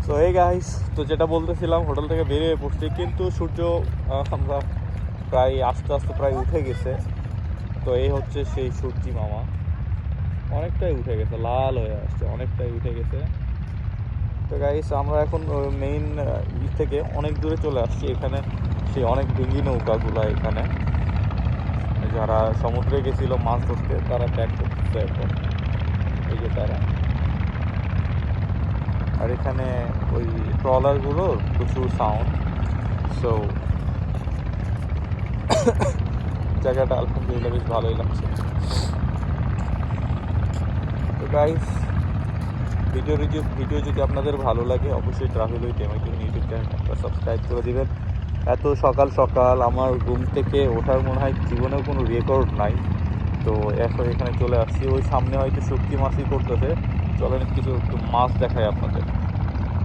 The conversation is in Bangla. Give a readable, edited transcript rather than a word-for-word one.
সো এই গাইস, তো যেটা বলতেছিলাম, হোটেল থেকে বেরিয়ে পড়ছি, কিন্তু সূর্য আমরা প্রায় আস্তে আস্তে প্রায় উঠে গেছে। তো এই হচ্ছে সেই সূর্যি মামা, অনেকটাই উঠে গেছে, লাল হয়ে আসছে, অনেকটাই উঠে গেছে। তো গাইস, আমরা এখন মেইন থেকে অনেক দূরে চলে আসছি। এখানে সেই অনেক ডিঙ্গি নৌকাগুলো, এখানে যারা সমুদ্রে গেছিল মাছ ধরতে তারা ব্যাক করতেছে এখন, এই যে তারা। আর এখানে ওই ট্রলারগুলোর প্রচুর সাউন্ড। সো জায়গাটা আলহামদুলিল্লাহ বেশ ভালোই লাগছে। তো গাইস, ভিডিও যদি আপনাদের ভালো লাগে, অবশ্যই ট্রাভেল উইথ এমআইটিউন ইউটিউব চ্যানেলটা সাবস্ক্রাইব করে দিবেন। এত সকাল সকাল আমার ঘুম থেকে ওঠার মনে হয় জীবনেও কোনো রেকর্ড নাই। তো এখন এখানে চলে আসছি, ওই সামনে হয়তো শুটকি মাছই করতেছে। চলেন কিছু একটু মাছ দেখাই আপনাদের।